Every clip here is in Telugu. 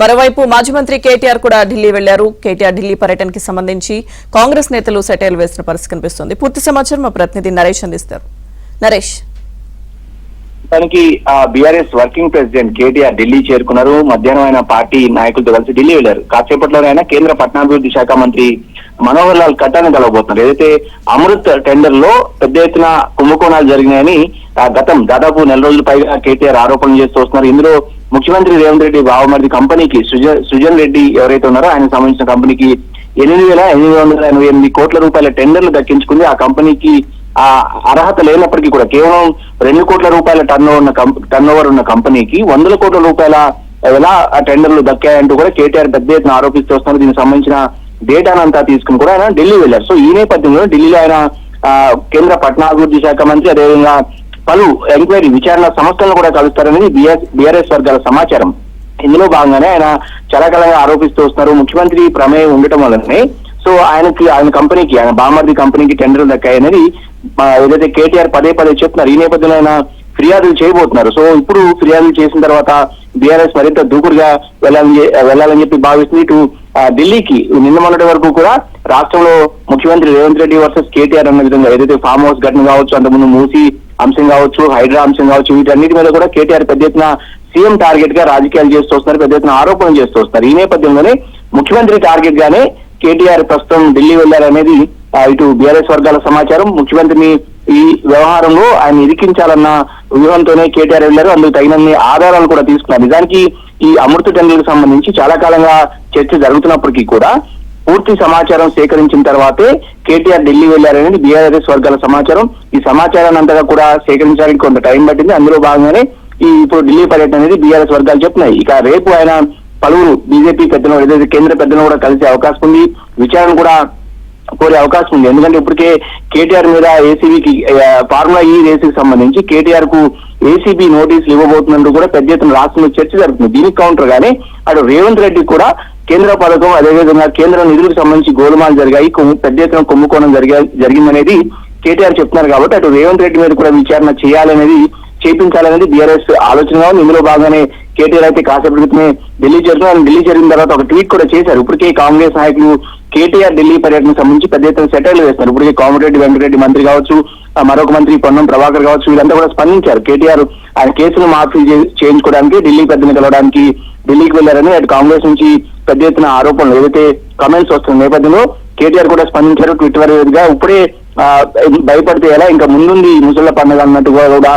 మరోవైపు మాజీ మంత్రి కేటీఆర్ కూడా ఢిల్లీ వెళ్లారు. కేటీఆర్ ఢిల్లీ పర్యటనకి సంబంధించి కాంగ్రెస్ నేతలు సెటైల్ వేసిన పరిస్థితి కనిపిస్తుంది. పూర్తి సమాచారం మా ప్రతినిధి నరేష్ అందిస్తారు. నరేష్, దానికి BRS working president KTR Delhi చేరుకున్నారు. మధ్యాహ్నం ఆయన పార్టీ నాయకులతో కలిసి ఢిల్లీ వెళ్లారు. కాసేపట్లోనే ఆయన కేంద్ర పట్టణాభివృద్ధి శాఖ మంత్రి మనోహర్ లాల్ ఖట్టార్ని కలవబోతున్నారు. ఏదైతే అమృత్ టెండర్ లో పెద్ద ఎత్తున కుంభకోణాలు జరిగినాయని గతం దాదాపు నెల రోజుల పైగా కేటీఆర్ ఆరోపణలు చేస్తూ వస్తున్నారు. ఇందులో ముఖ్యమంత్రి రేవంత్ రెడ్డి బావమరిది కంపెనీకి సృజన్ రెడ్డి ఎవరైతే ఉన్నారో ఆయనకు సంబంధించిన కంపెనీకి 8,888 కోట్ల రూపాయల టెండర్లు దక్కించుకుంది. ఆ కంపెనీకి ఆ అర్హత లేనప్పటికీ కూడా కేవలం 2 కోట్ల రూపాయల టర్న్ ఓవర్ ఉన్న కంపెనీకి 100 కోట్ల రూపాయల ఎలా టెండర్లు దక్కాయంటూ కూడా కేటీఆర్ పెద్ద ఎత్తున ఆరోపిస్తూ వస్తున్నారు. దీనికి సంబంధించిన డేటానంతా తీసుకుని కూడా ఆయన ఢిల్లీ వెళ్లారు. సో ఈ నేపథ్యంలో ఢిల్లీలో ఆయన కేంద్ర పట్టణాభివృద్ధి శాఖ మంత్రి అదేవిధంగా పలు ఎంక్వైరీ విచారణ సంస్థలను కూడా కలుస్తారనేది బీఆర్ఎస్ వర్గాల సమాచారం. ఇందులో భాగంగానే ఆయన చాలా కాలంగా ఆరోపిస్తూ వస్తున్నారు. ముఖ్యమంత్రి ప్రమేయం ఉండటం వల్లనే సో ఆయన కంపెనీకి ఆయన బామర్ది కంపెనీకి టెండర్లు దక్కాయనేది ఏదైతే కేటీఆర్ పదే చెప్తున్నారు. ఈ నేపథ్యంలో ఆయన ఫిర్యాదులు చేయబోతున్నారు. సో ఇప్పుడు ఫిర్యాదులు చేసిన తర్వాత బీఆర్ఎస్ మరింత దూకుడుగా వెళ్లాలని చెప్పి భావిస్తుంది. ఇటు ఢిల్లీకి నిన్న మొన్నటి వరకు కూడా రాష్ట్రంలో ముఖ్యమంత్రి రేవంత్ రెడ్డి వర్సెస్ కేటీఆర్ అన్న విధంగా ఏదైతే ఫామ్ హౌస్ ఘటన కావచ్చు, అంతకుముందు మూసీ అంశం కావచ్చు, హైడ్రా అంశం కావచ్చు, వీటన్నిటి మీద కూడా కేటీఆర్ పెద్ద ఎత్తున సీఎం టార్గెట్ గా రాజకీయాలు చేస్తూ వస్తున్నారు, పెద్ద ఎత్తున ఆరోపణలు చేస్తూ వస్తారు. ఈ నేపథ్యంలోనే ముఖ్యమంత్రి టార్గెట్ గానే కేటీఆర్ ప్రస్తుతం ఢిల్లీ వెళ్లారనేది ఇటు బీఆర్ఎస్ వర్గాల సమాచారం. ముఖ్యమంత్రిని ఈ వ్యవహారంలో ఆయన ఇరికించాలన్న వ్యూహంతోనే కేటీఆర్ వెళ్లారు. అందుకు తగినన్ని ఆధారాలు కూడా తీసుకున్నారు. నిజానికి ఈ అమృత టెండర్లకు సంబంధించి చాలా కాలంగా చర్చ జరుగుతున్నప్పటికీ కూడా పూర్తి సమాచారం సేకరించిన తర్వాతే కేటీఆర్ ఢిల్లీ వెళ్లారనేది బీఆర్ఎస్ వర్గాల సమాచారం. ఈ సమాచారాన్ని అంతగా కూడా సేకరించడానికి కొంత టైం పట్టింది. అందులో భాగంగానే ఈ ఇప్పుడు ఢిల్లీ పర్యటన అనేది బీఆర్ఎస్ వర్గాలు చెప్తున్నాయి. ఇక రేపు ఆయన పలువురు బీజేపీ పెద్దలు ఏదైతే కేంద్ర పెద్దలను కూడా కలిసే అవకాశం ఉంది, విచారణ కూడా కోరే అవకాశం ఉంది. ఎందుకంటే ఇప్పటికే కేటీఆర్ మీద ఏసీబీకి ఫార్ములా ఈ రేసుకి సంబంధించి కేటీఆర్ కు ఏసీబీ నోటీసులు ఇవ్వబోతున్నట్టు కూడా పెద్ద ఎత్తున రాష్ట్రంలో చర్చ జరుగుతుంది. దీనికి కౌంటర్ గానే అటు రేవంత్ రెడ్డి కూడా కేంద్ర పథకం అదేవిధంగా కేంద్ర నిధులకు సంబంధించి గోలుమాలు జరిగాయి, పెద్ద ఎత్తున కుంభకోణం జరిగిందనేది కేటీఆర్ చెప్తున్నారు. కాబట్టి అటు రేవంత్ రెడ్డి మీద కూడా విచారణ చేయించాలనేది బీఆర్ఎస్ ఆలోచనగా ఉంది. ఇందులో భాగంగానే కేటీఆర్ అయితే కాసేపటి క్రితమే ఢిల్లీ చేరుకున్నారు. ఢిల్లీ చేరిన తర్వాత ఒక ట్వీట్ కూడా చేశారు. ఇప్పటికే కాంగ్రెస్ నాయకులు కేటీఆర్ ఢిల్లీ పర్యటనకు సంబంధించి పెద్ద ఎత్తున సెటైర్లు వేస్తున్నారు. ఇప్పటికే కోమటిరెడ్డి వెంకటరెడ్డి మంత్రి కావచ్చు, మరొక మంత్రి పొన్నం ప్రభాకర్ కావచ్చు, వీళ్ళంతా కూడా స్పందించారు. కేటీఆర్ ఆయన కేసును మాఫీ చేయించుకోవడానికి ఢిల్లీ పెద్దను కలవడానికి ఢిల్లీకి వెళ్లారని అటు కాంగ్రెస్ నుంచి పెద్ద ఎత్తున ఆరోపణలు ఏదైతే కమెంట్స్ వస్తున్న నేపథ్యంలో కేటీఆర్ కూడా స్పందించారు. ట్విట్టర్ వేదికగా ఇప్పుడే భయపడితే ఎలా, ఇంకా ముందుంది ముసళ్ల పండుగ అన్నట్టుగా కూడా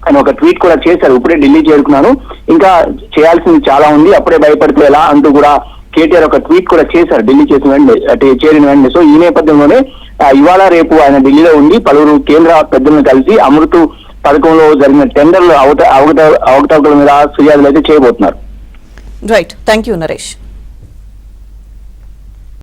ఆయన ఒక ట్వీట్ కూడా చేశారు. ఇప్పుడే ఢిల్లీ చేరుకున్నాను, ఇంకా చేయాల్సింది చాలా ఉంది, అప్పుడే భయపడితే ఎలా అంటూ కూడా కేటీఆర్ ఒక ట్వీట్ కూడా చేశారు ఢిల్లీ చేరిన వెంటనే. సో ఈ నేపథ్యంలోనే ఇవాళ రేపు ఆయన ఢిల్లీలో ఉండి పలువురు కేంద్ర పెద్దలను కలిసి అమృత్ పథకంలో జరిగిన టెండర్లు అవకతవకల మీద ఫిర్యాదులు అయితే చేయబోతున్నారు. Right, thank you Naresh.